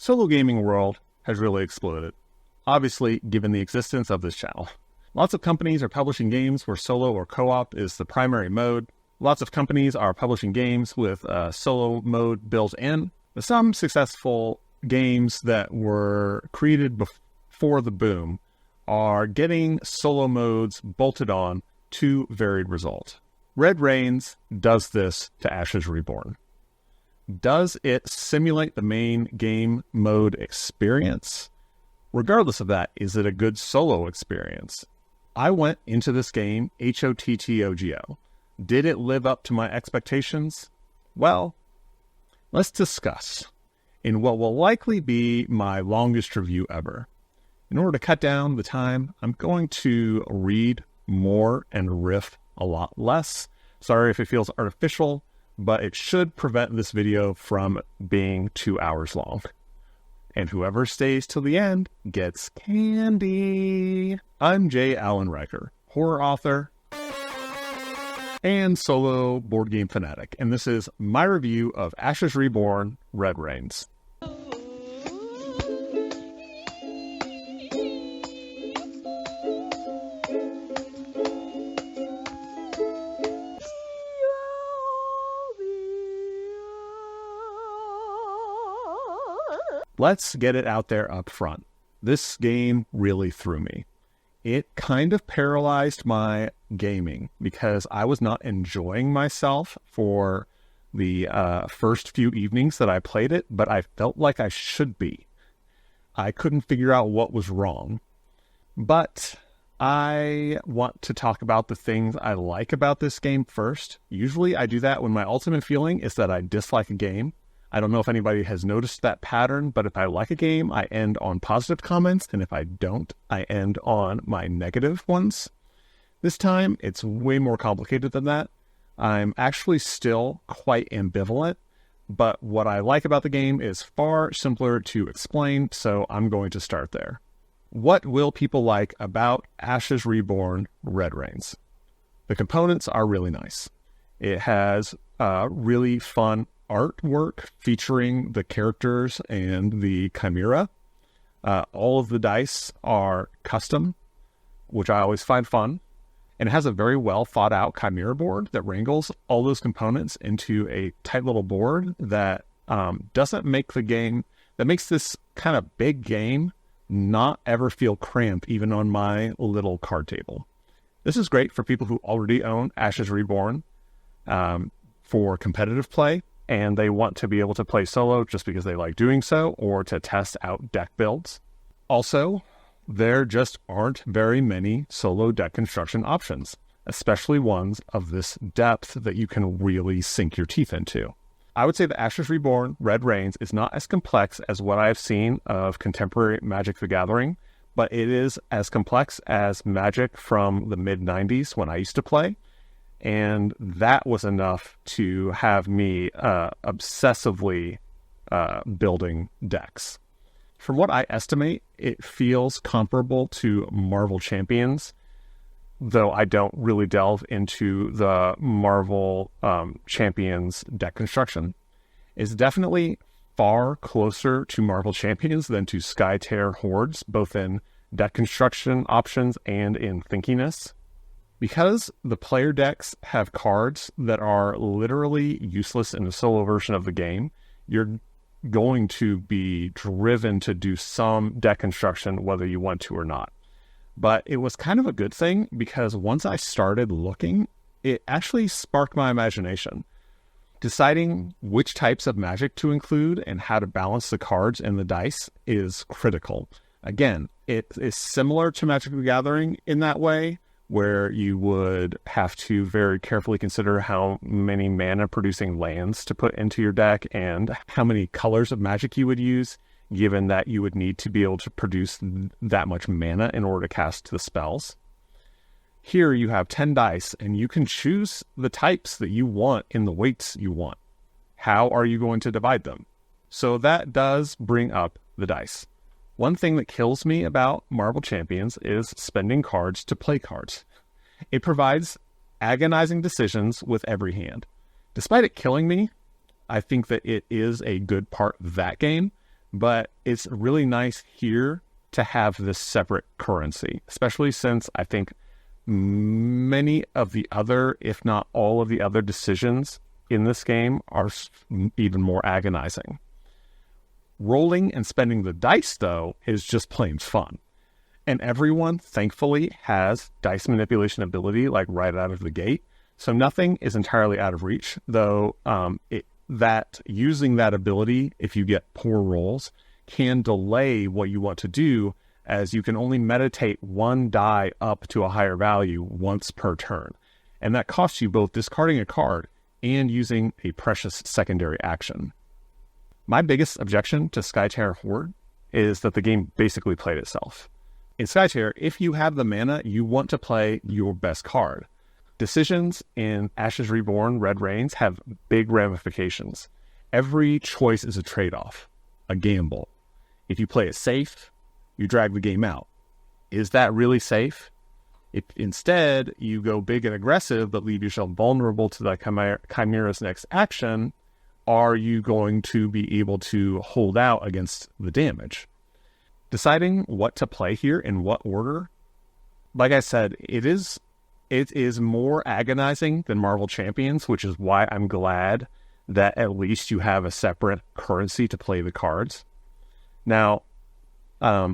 solo gaming world has really exploded, obviously given the existence of this channel. Lots of companies are publishing games where solo or co-op is the primary mode. Lots of companies are publishing games with solo mode built in. But some successful games that were created before the boom are getting solo modes bolted on to varied result. Red Reigns does this to Ashes Reborn. Does it simulate the main game mode experience? Regardless of that, is it a good solo experience? I went into this game HOTTOGO. Did it live up to my expectations? Well, let's discuss in what will likely be my longest review ever. In order to cut down the time, I'm going to read more and riff a lot less. Sorry if it feels artificial, but it should prevent this video from being 2 hours long. And whoever stays till the end gets candy. I'm J. Allen Riker, horror author and solo board game fanatic, and this is my review of Ashes Reborn, Red Reigns. Let's get it out there up front. This game really threw me. It kind of paralyzed my gaming because I was not enjoying myself for the first few evenings that I played it, but I felt like I should be. I couldn't figure out what was wrong. But I want to talk about the things I like about this game first. Usually I do that when my ultimate feeling is that I dislike a game. I don't know if anybody has noticed that pattern, but if I like a game, I end on positive comments, and if I don't, I end on my negative ones. This time, it's way more complicated than that. I'm actually still quite ambivalent, but what I like about the game is far simpler to explain, so I'm going to start there. What will people like about Ashes Reborn, Red Reigns? The components are really nice. It has really fun artwork featuring the characters and the chimera. All of the dice are custom, which I always find fun. And it has a very well thought out chimera board that wrangles all those components into a tight little board that doesn't make the game, that makes this kind of big game not ever feel cramped even on my little card table. This is great for people who already own Ashes Reborn for competitive play, and they want to be able to play solo just because they like doing so, or to test out deck builds. Also, there just aren't very many solo deck construction options, especially ones of this depth that you can really sink your teeth into. I would say that Ashes Reborn, Red Reigns is not as complex as what I've seen of contemporary Magic the Gathering, but it is as complex as Magic from the mid-90s when I used to play. And that was enough to have me obsessively building decks. From what I estimate, it feels comparable to Marvel Champions, though I don't really delve into the Marvel Champions deck construction. It's definitely far closer to Marvel Champions than to Skytear Hordes, both in deck construction options and in thinkiness. Because the player decks have cards that are literally useless in the solo version of the game, you're going to be driven to do some deck construction whether you want to or not. But it was kind of a good thing because once I started looking, it actually sparked my imagination. Deciding which types of magic to include and how to balance the cards and the dice is critical. Again, it is similar to Magic the Gathering in that way, where you would have to very carefully consider how many mana producing lands to put into your deck and how many colors of magic you would use, given that you would need to be able to produce that much mana in order to cast the spells. Here you have 10 dice and you can choose the types that you want in the weights you want. How are you going to divide them? So that does bring up the dice. One thing that kills me about Marvel Champions is spending cards to play cards. It provides agonizing decisions with every hand. Despite it killing me, I think that it is a good part of that game, But it's really nice here to have this separate currency, especially since I think many of the other, if not all of the other decisions in this game are even more agonizing. Rolling and spending the dice, though, is just plain fun. And everyone, thankfully, has dice manipulation ability, like right out of the gate. So nothing is entirely out of reach, though that using that ability, if you get poor rolls, can delay what you want to do, as you can only meditate one die up to a higher value once per turn. And that costs you both discarding a card and using a precious secondary action. My biggest objection to Skytear Horde is that the game basically played itself. In Skytear, if you have the mana, you want to play your best card. Decisions in Ashes Reborn, Red Rains have big ramifications. Every choice is a trade-off, a gamble. If you play it safe, you drag the game out. Is that really safe? If instead you go big and aggressive but leave yourself vulnerable to the Chimera's next action, are you going to be able to hold out against the damage? Deciding what to play here in what order, like I said, it is more agonizing than Marvel Champions, which is why I'm glad that at least you have a separate currency to play the cards. Now,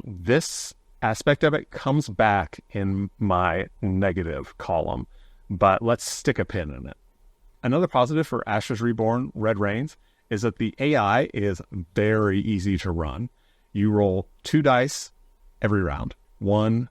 this aspect of it comes back in my negative column, but let's stick a pin in it. Another positive for Ashes Reborn, Red Rains, is that the AI is very easy to run. You roll 2 dice every round. 1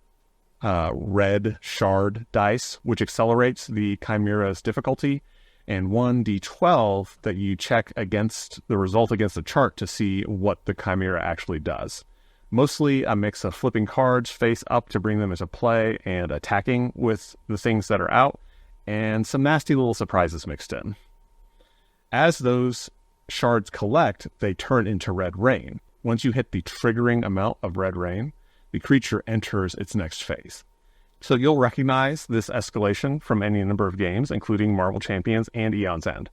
red shard dice, which accelerates the Chimera's difficulty, and 1 d12 that you check against the result against the chart to see what the Chimera actually does. Mostly a mix of flipping cards face up to bring them into play and attacking with the things that are out, and some nasty little surprises mixed in. As those shards collect, they turn into red rain. Once you hit the triggering amount of red rain, the creature enters its next phase. So you'll recognize this escalation from any number of games, including Marvel Champions and Eon's End.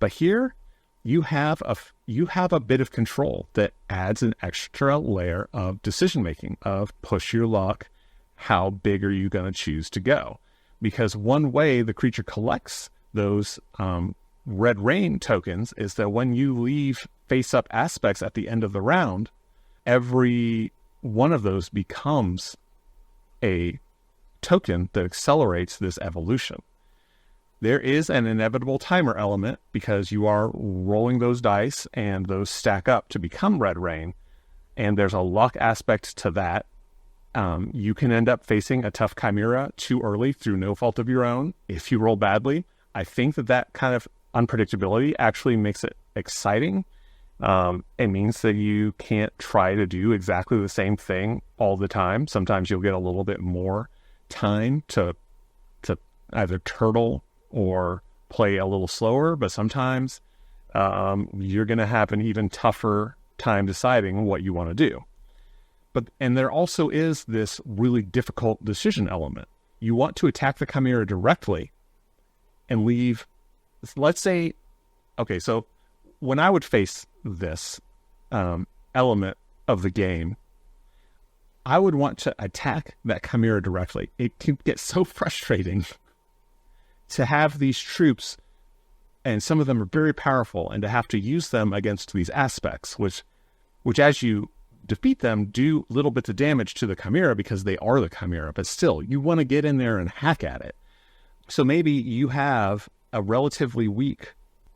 But here, you have a bit of control that adds an extra layer of decision-making, of push your luck, how big are you going to choose to go? Because one way the creature collects those red rain tokens is that when you leave face-up aspects at the end of the round, every one of those becomes a token that accelerates this evolution. There is an inevitable timer element because you are rolling those dice and those stack up to become red rain, and there's a luck aspect to that. You can end up facing a tough Chimera too early through no fault of your own if you roll badly. I think that kind of unpredictability actually makes it exciting. It means that you can't try to do exactly the same thing all the time. Sometimes you'll get a little bit more time to either turtle or play a little slower, but sometimes you're going to have an even tougher time deciding what you want to do. And there also is this really difficult decision element. You want to attack the Chimera directly and leave, let's say, okay, so when I would face this element of the game, I would want to attack that Chimera directly. It can get so frustrating to have these troops, and some of them are very powerful, and to have to use them against these aspects, which as you defeat them, do little bits of damage to the Chimera because they are the Chimera, but still, you want to get in there and hack at it. So maybe you have a relatively weak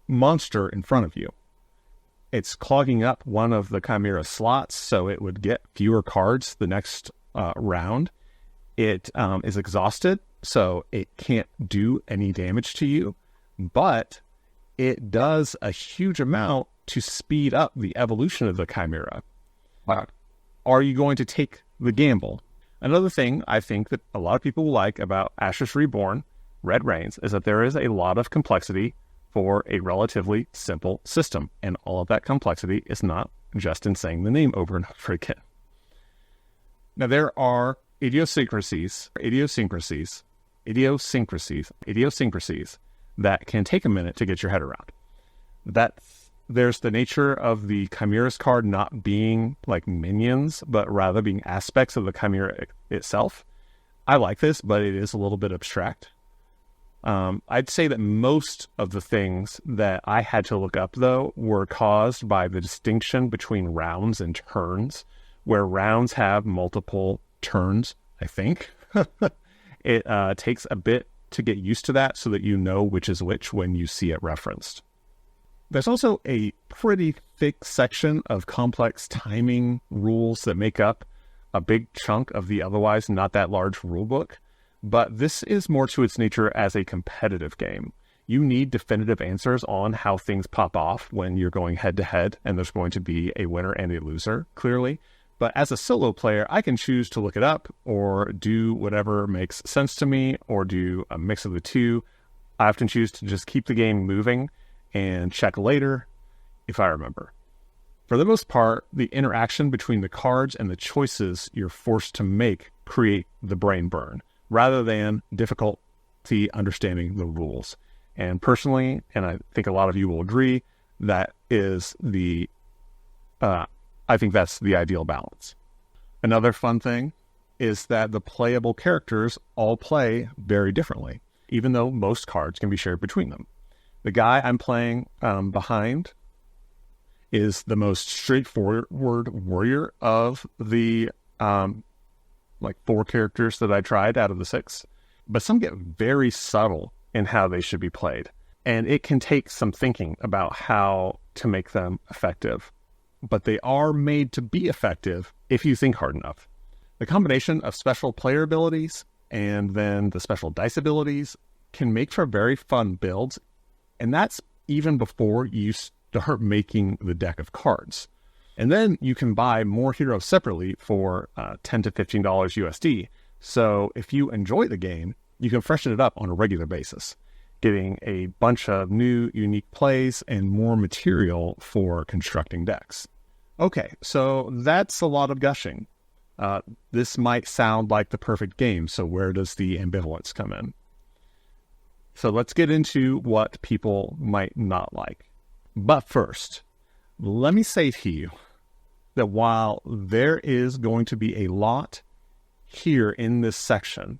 monster in front of you. It's clogging up one of the Chimera slots, so it would get fewer cards the next round. It is exhausted, so it can't do any damage to you, but it does a huge amount to speed up the evolution of the Chimera. Wow. Are you going to take the gamble? Another thing I think that a lot of people will like about Ashes Reborn, Red Rains, is that there is a lot of complexity for a relatively simple system. And all of that complexity is not just in saying the name over and over again. Now, there are idiosyncrasies that can take a minute to get your head around. there's the nature of the Chimera's card not being like minions, but rather being aspects of the Chimera itself. I like this, but it is a little bit abstract. I'd say that most of the things that I had to look up, though, were caused by the distinction between rounds and turns, where rounds have multiple turns, I think. It takes a bit to get used to that so that you know which is which when you see it referenced. There's also a pretty thick section of complex timing rules that make up a big chunk of the otherwise not that large rulebook. But this is more to its nature as a competitive game. You need definitive answers on how things pop off when you're going head-to-head, and there's going to be a winner and a loser, clearly. But as a solo player, I can choose to look it up or do whatever makes sense to me or do a mix of the two. I often choose to just keep the game moving and check later if I remember. For the most part, the interaction between the cards and the choices you're forced to make create the brain burn, rather than difficulty understanding the rules. And personally, and I think a lot of you will agree, that is I think that's the ideal balance. Another fun thing is that the playable characters all play very differently, even though most cards can be shared between them. The guy I'm playing behind is the most straightforward warrior of the 4 characters that I tried out of the 6, but some get very subtle in how they should be played. And it can take some thinking about how to make them effective, but they are made to be effective if you think hard enough. The combination of special player abilities and then the special dice abilities can make for very fun builds. And that's even before you start making the deck of cards. And then you can buy more heroes separately for $10 to $15 USD. So if you enjoy the game, you can freshen it up on a regular basis, getting a bunch of new, unique plays and more material for constructing decks. Okay, so that's a lot of gushing. This might sound like the perfect game, so where does the ambivalence come in? So let's get into what people might not like. But first, let me say to you that while there is going to be a lot here in this section,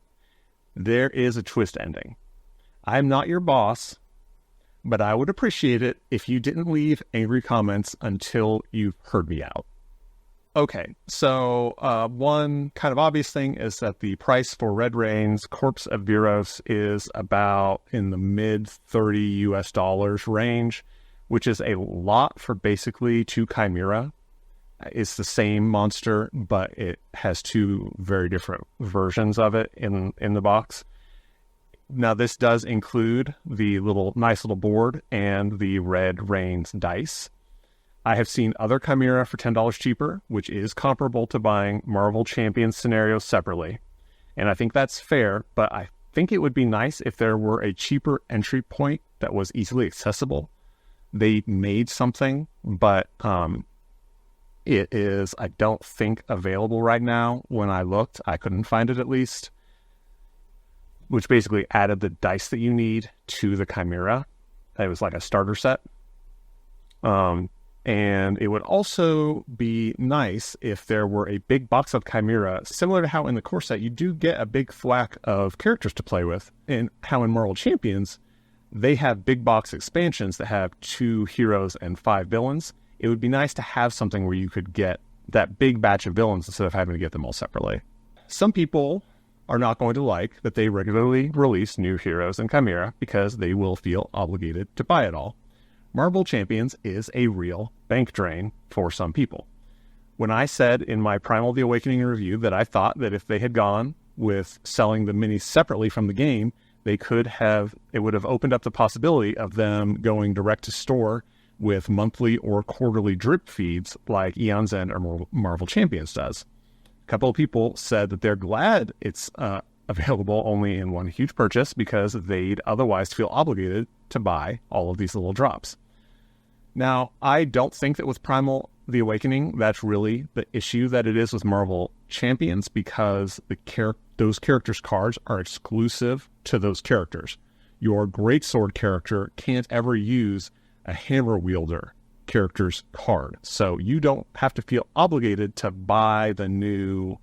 there is a twist ending. I'm not your boss, but I would appreciate it if you didn't leave angry comments until you've heard me out. Okay, so one kind of obvious thing is that the price for Red Rain's Corpse of Viros is about in the mid $30 US range, which is a lot for basically 2 Chimera. It's the same monster, but it has 2 very different versions of it in the box. Now, this does include the nice little board and the Red Rain's dice. I have seen other Chimera for $10 cheaper, which is comparable to buying Marvel Champions scenarios separately. And I think that's fair, but I think it would be nice if there were a cheaper entry point that was easily accessible. They made something, but it is, I don't think, available right now. When I looked, I couldn't find it at least, which basically added the dice that you need to the Chimera. It was like a starter set. And it would also be nice if there were a big box of Chimera, similar to how in the core set you do get a big thwack of characters to play with, and how in Marvel Champions, they have big box expansions that have 2 heroes and 5 villains. It would be nice to have something where you could get that big batch of villains instead of having to get them all separately. Some people are not going to like that they regularly release new heroes and Chimera because they will feel obligated to buy it all. Marvel Champions is a real bank drain for some people. When I said in my Primal the Awakening review that I thought that if they had gone with selling the minis separately from the game, it would have opened up the possibility of them going direct to store with monthly or quarterly drip feeds like Eon's End or Marvel Champions does. A couple of people said that they're glad it's available only in one huge purchase because they'd otherwise feel obligated to buy all of these little drops. Now, I don't think that with Primal the Awakening, that's really the issue that it is with Marvel Champions, because those characters' cards are exclusive to those characters. Your Greatsword character can't ever use a hammer wielder character's card. So you don't have to feel obligated to buy the new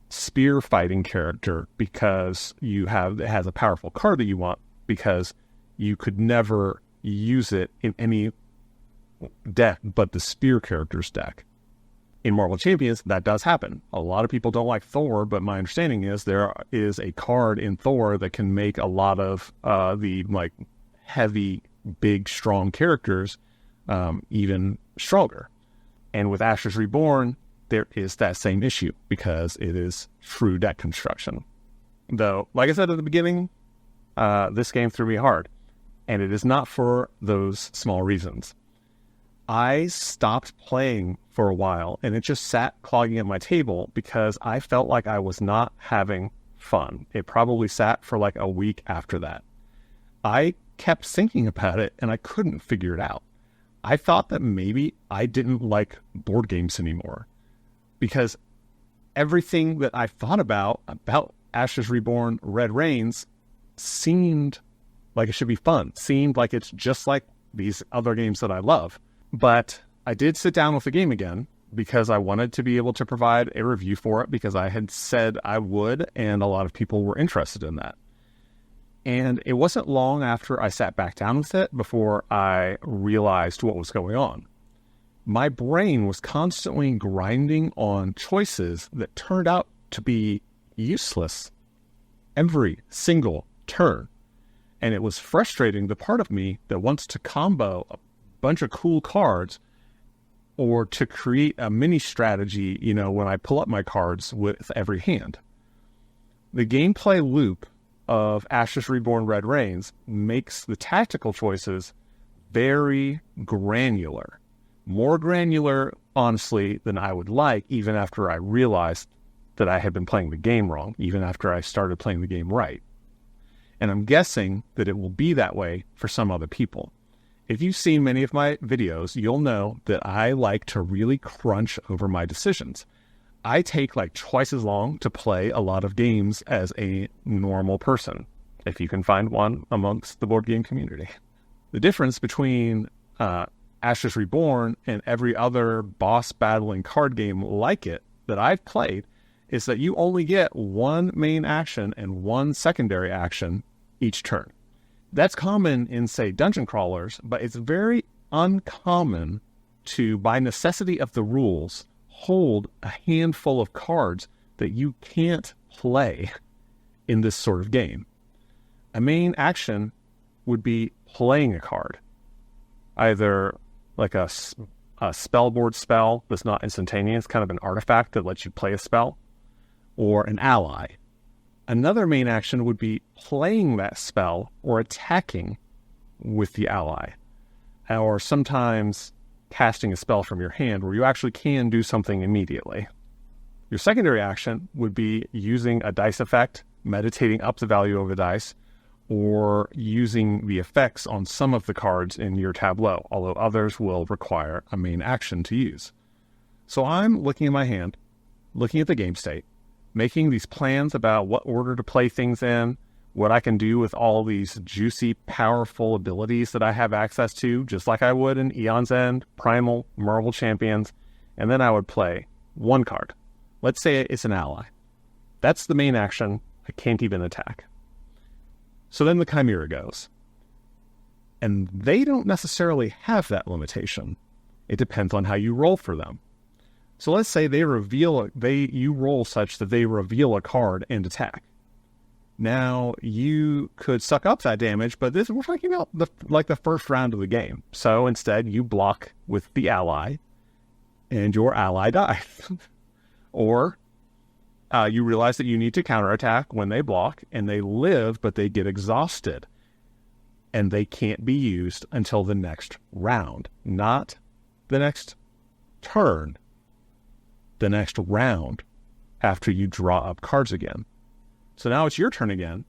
spear fighting character because it has a powerful card that you want, because you could never use it in any deck but the spear character's deck. In Marvel Champions, that does happen. A lot of people don't like Thor, but my understanding is there is a card in Thor that can make a lot of the like heavy, big, strong characters even stronger. And with Ashes Reborn, there is that same issue because it is true deck construction. Though, like I said at the beginning, this game threw me hard, and it is not for those small reasons. I stopped playing for a while, and it just sat clogging at my table because I felt like I was not having fun. It probably sat for like a week after that. I kept thinking about it, and I couldn't figure it out. I thought that maybe I didn't like board games anymore, because everything that I thought about Ashes Reborn, Red Reigns, seemed like it should be fun, seemed like it's just like these other games that I love. But I did sit down with the game again because I wanted to be able to provide a review for it, because I had said I would, and a lot of people were interested in that. And it wasn't long after I sat back down with it before I realized what was going on. My brain was constantly grinding on choices that turned out to be useless every single turn. And it was frustrating the part of me that wants to combo a bunch of cool cards, or to create a mini strategy, when I pull up my cards with every hand. The gameplay loop of Ashes Reborn Red Reigns makes the tactical choices very granular. More granular, honestly, than I would like, even after I realized that I had been playing the game wrong, even after I started playing the game right. And I'm guessing that it will be that way for some other people. If you've seen many of my videos, you'll know that I like to really crunch over my decisions. I take like twice as long to play a lot of games as a normal person, if you can find one amongst the board game community. The difference between Ashes Reborn and every other boss battling card game like it that I've played is that you only get one main action and one secondary action each turn. That's common in, say, dungeon crawlers, but it's very uncommon to, by necessity of the rules, hold a handful of cards that you can't play in this sort of game. A main action would be playing a card, either like a spellboard spell that's not instantaneous, kind of an artifact that lets you play a spell, or an ally. Another main action would be playing that spell or attacking with the ally, or sometimes casting a spell from your hand where you actually can do something immediately. Your secondary action would be using a dice effect, meditating up the value of a dice, or using the effects on some of the cards in your tableau, although others will require a main action to use. So I'm looking at my hand, looking at the game state, making these plans about what order to play things in, what I can do with all these juicy, powerful abilities that I have access to, just like I would in Eon's End, Primal, Marvel Champions, and then I would play one card. Let's say it's an ally. That's the main action. I can't even attack. So then the Chimera goes. And they don't necessarily have that limitation. It depends on how you roll for them. So let's say you roll such that they reveal a card and attack. Now, you could suck up that damage, but we're talking about the first round of the game. So instead, you block with the ally, and your ally dies. Or you realize that you need to counterattack when they block, and they live, but they get exhausted. And they can't be used until the next round, not the next turn. The next round after you draw up cards again. So now it's your turn again,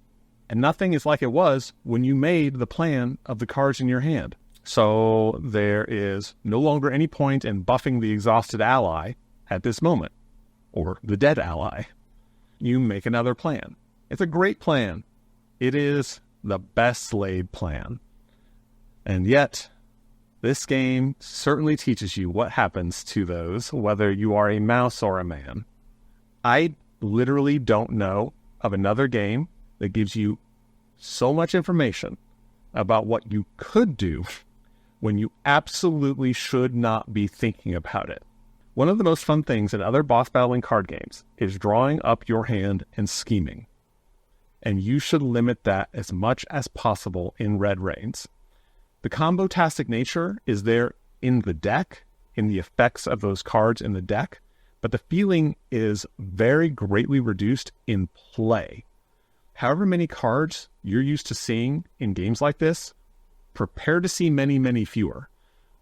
and nothing is like it was when you made the plan of the cards in your hand. So there is no longer any point in buffing the exhausted ally at this moment, or the dead ally. You make another plan. It's a great plan. It is the best laid plan. And yet, This game certainly teaches you what happens to those, whether you are a mouse or a man. I literally don't know of another game that gives you so much information about what you could do when you absolutely should not be thinking about it. One of the most fun things in other boss battling card games is drawing up your hand and scheming. And you should limit that as much as possible in Red Reigns. The combo-tastic nature is there in the deck, in the effects of those cards in the deck, but the feeling is very greatly reduced in play. However many cards you're used to seeing in games like this, prepare to see many, many fewer.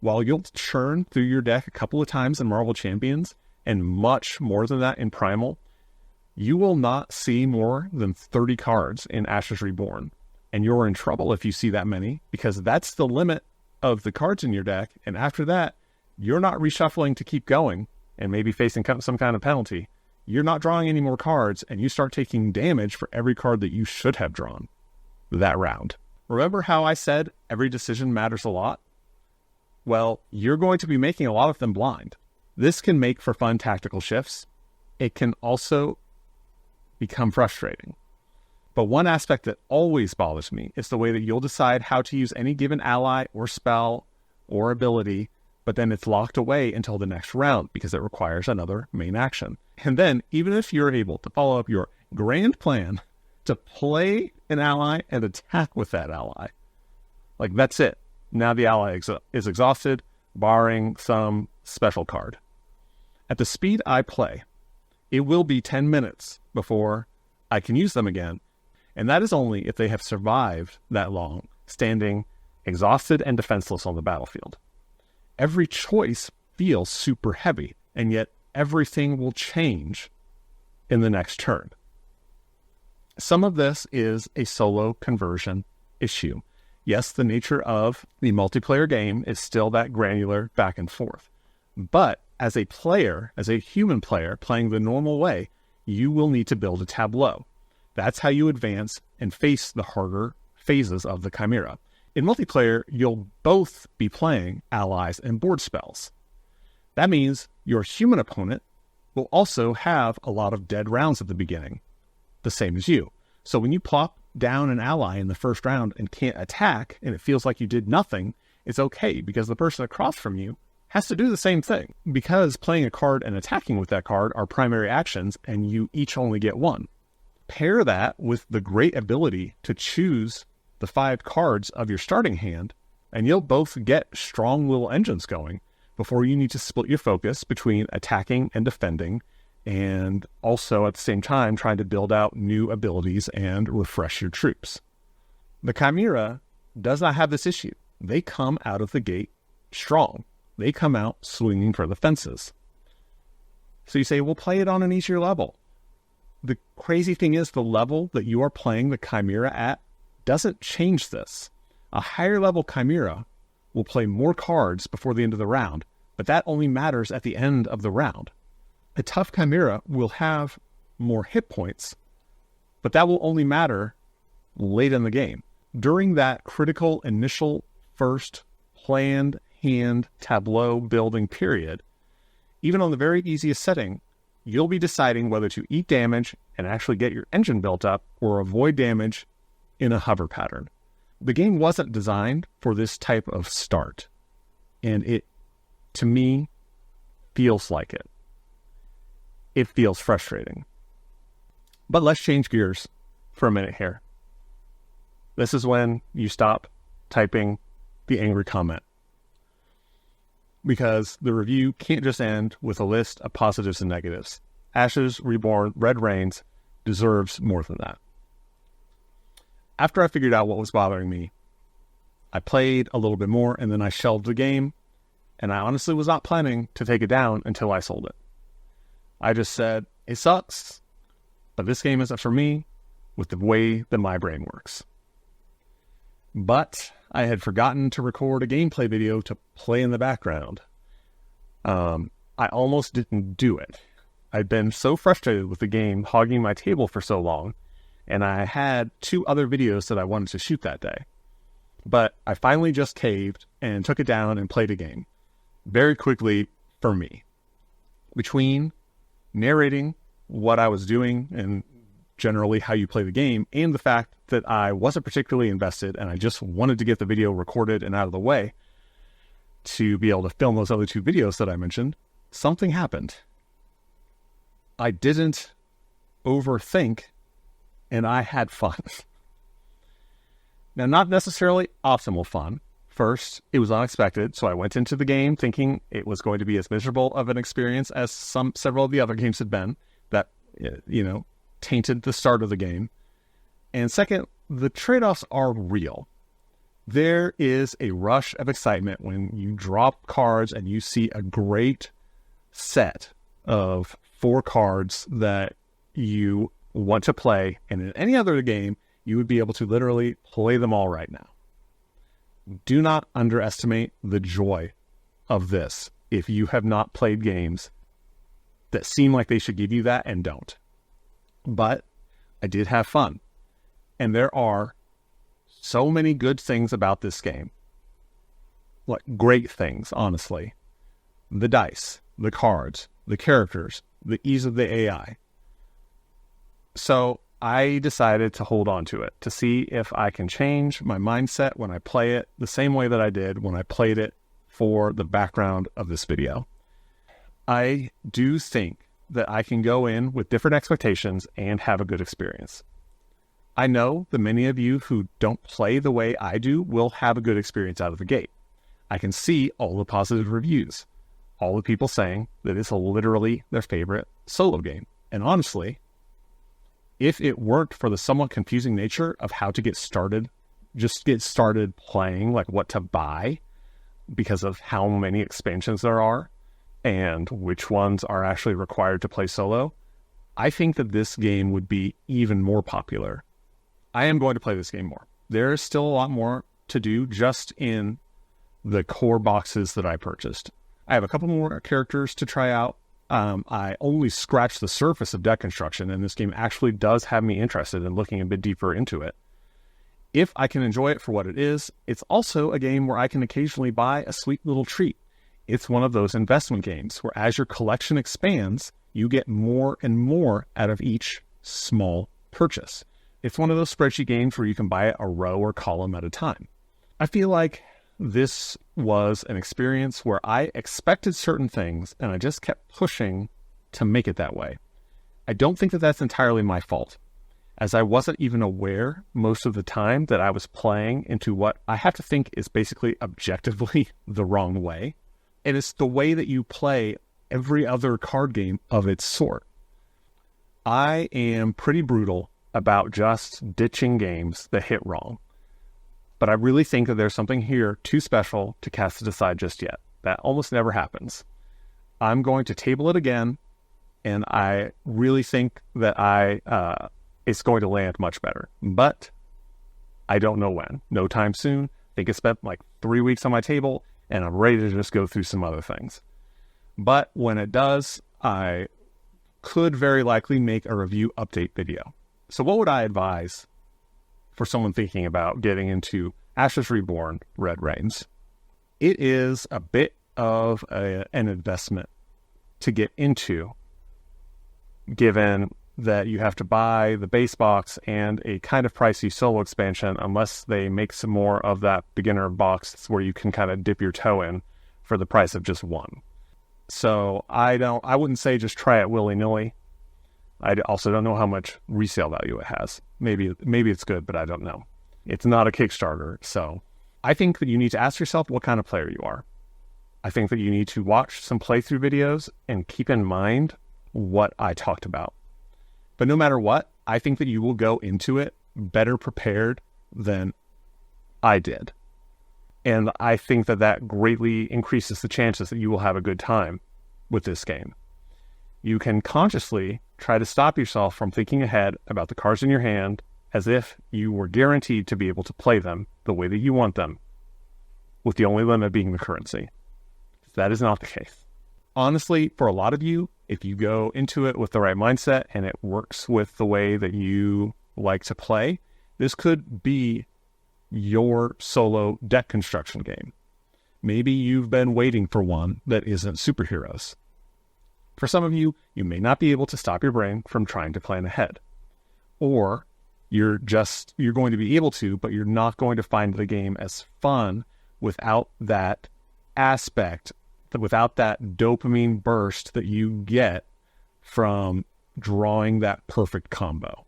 While you'll churn through your deck a couple of times in Marvel Champions, and much more than that in Primal, you will not see more than 30 cards in Ashes Reborn. And you're in trouble if you see that many, because that's the limit of the cards in your deck. And after that, you're not reshuffling to keep going and maybe facing some kind of penalty. You're not drawing any more cards, and you start taking damage for every card that you should have drawn that round. Remember how I said every decision matters a lot? Well, you're going to be making a lot of them blind. This can make for fun tactical shifts. It can also become frustrating. But one aspect that always bothers me is the way that you'll decide how to use any given ally or spell or ability, but then it's locked away until the next round because it requires another main action. And then, even if you're able to follow up your grand plan to play an ally and attack with that ally, like that's it. Now the ally is exhausted, barring some special card. At the speed I play, it will be 10 minutes before I can use them again. And that is only if they have survived that long, standing exhausted and defenseless on the battlefield. Every choice feels super heavy, and yet everything will change in the next turn. Some of this is a solo conversion issue. Yes, the nature of the multiplayer game is still that granular back and forth. But as a player, as a human player playing the normal way, you will need to build a tableau. That's how you advance and face the harder phases of the Chimera. In multiplayer, you'll both be playing allies and board spells. That means your human opponent will also have a lot of dead rounds at the beginning, the same as you. So when you plop down an ally in the first round and can't attack, and it feels like you did nothing, it's okay, because the person across from you has to do the same thing. Because playing a card and attacking with that card are primary actions, and you each only get one. Pair that with the great ability to choose the 5 cards of your starting hand, and you'll both get strong little engines going before you need to split your focus between attacking and defending, and also at the same time trying to build out new abilities and refresh your troops. The Chimera does not have this issue. They come out of the gate strong. They come out swinging for the fences. So you say, we'll play it on an easier level. The crazy thing is the level that you are playing the Chimera at doesn't change this. A higher level Chimera will play more cards before the end of the round, but that only matters at the end of the round. A tough Chimera will have more hit points, but that will only matter late in the game. During that critical initial first planned hand tableau building period, even on the very easiest setting, you'll be deciding whether to eat damage and actually get your engine built up or avoid damage in a hover pattern. The game wasn't designed for this type of start, and it, to me, feels like it. It feels frustrating. But let's change gears for a minute here. This is when you stop typing the angry comment, because the review can't just end with a list of positives and negatives. Ashes Reborn Red Reigns deserves more than that. After I figured out what was bothering me, I played a little bit more, and then I shelved the game, and I honestly was not planning to take it down until I sold it. I just said, it sucks, but this game isn't for me with the way that my brain works. But I had forgotten to record a gameplay video to play in the background. I almost didn't do it. I'd been so frustrated with the game hogging my table for so long, and I had 2 other videos that I wanted to shoot that day. But I finally just caved and took it down and played a game very quickly for me. Between narrating what I was doing and generally how you play the game, and the fact that I wasn't particularly invested and I just wanted to get the video recorded and out of the way to be able to film those other 2 videos that I mentioned, something happened. I didn't overthink and I had fun. Now, not necessarily optimal fun. First, it was unexpected, so I went into the game thinking it was going to be as miserable of an experience as several of the other games had been that, tainted the start of the game. And second, the trade-offs are real. There is a rush of excitement when you drop cards and you see a great set of 4 cards that you want to play, and in any other game, you would be able to literally play them all right now. Do not underestimate the joy of this if you have not played games that seem like they should give you that and don't. But I did have fun. And there are so many good things about this game. Like, great things, honestly. The dice, the cards, the characters, the ease of the AI. So I decided to hold on to it to see if I can change my mindset when I play it the same way that I did when I played it for the background of this video. I do think that I can go in with different expectations and have a good experience. I know that many of you who don't play the way I do will have a good experience out of the gate. I can see all the positive reviews, all the people saying that it's literally their favorite solo game. And honestly, if it weren't for the somewhat confusing nature of how to get started, just get started playing, like what to buy, because of how many expansions there are and which ones are actually required to play solo, I think that this game would be even more popular. I am going to play this game more. There is still a lot more to do just in the core boxes that I purchased. I have a couple more characters to try out. I only scratched the surface of deck construction, and this game actually does have me interested in looking a bit deeper into it. If I can enjoy it for what it is, it's also a game where I can occasionally buy a sweet little treat. It's one of those investment games where as your collection expands, you get more and more out of each small purchase. It's one of those spreadsheet games where you can buy it a row or column at a time. I feel like this was an experience where I expected certain things and I just kept pushing to make it that way. I don't think that that's entirely my fault, as I wasn't even aware most of the time that I was playing into what I have to think is basically objectively the wrong way. And it's the way that you play every other card game of its sort. I am pretty brutal about just ditching games that hit wrong. But I really think that there's something here too special to cast it aside just yet. That almost never happens. I'm going to table it again, and I really think that it's going to land much better. But I don't know when. No time soon. I think it's spent like 3 weeks on my table, and I'm ready to just go through some other things. But when it does, I could very likely make a review update video. So what would I advise for someone thinking about getting into Ashes Reborn, Red Rains? It is a bit of an investment to get into, given that you have to buy the base box and a kind of pricey solo expansion, unless they make some more of that beginner box where you can kind of dip your toe in for the price of just one. So I wouldn't say just try it willy-nilly. I also don't know how much resale value it has. Maybe it's good, but I don't know. It's not a Kickstarter, so I think that you need to ask yourself what kind of player you are. I think that you need to watch some playthrough videos and keep in mind what I talked about. But no matter what, I think that you will go into it better prepared than I did. And I think that that greatly increases the chances that you will have a good time with this game. You can consciously try to stop yourself from thinking ahead about the cards in your hand as if you were guaranteed to be able to play them the way that you want them, with the only limit being the currency. That is not the case. Honestly, for a lot of you, if you go into it with the right mindset and it works with the way that you like to play, this could be your solo deck construction game. Maybe you've been waiting for one that isn't superheroes. For some of you, you may not be able to stop your brain from trying to plan ahead. Or you're going to be able to, but you're not going to find the game as fun without that aspect, without that dopamine burst that you get from drawing that perfect combo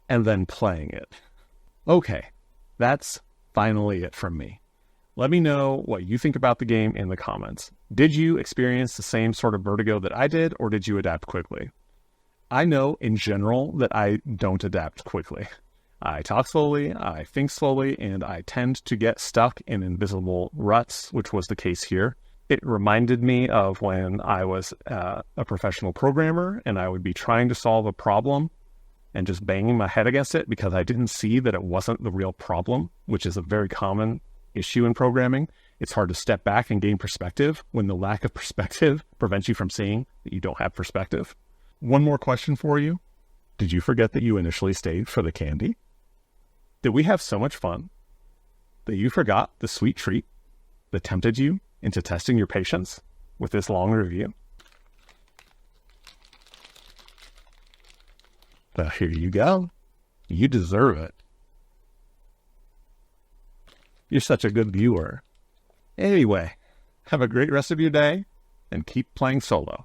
and then playing it. Okay, that's finally it from me. Let me know what you think about the game in the comments. Did you experience the same sort of vertigo that I did, or did you adapt quickly? I know in general that I don't adapt quickly. I talk slowly, I think slowly, and I tend to get stuck in invisible ruts, which was the case here. It reminded me of when I was a professional programmer and I would be trying to solve a problem and just banging my head against it because I didn't see that it wasn't the real problem, which is a very common issue in programming. It's hard to step back and gain perspective when the lack of perspective prevents you from seeing that you don't have perspective. One more question for you. Did you forget that you initially stayed for the candy? Did we have so much fun that you forgot the sweet treat that tempted you into testing your patience with this long review? Well, here you go. You deserve it. You're such a good viewer. Anyway, have a great rest of your day and keep playing solo.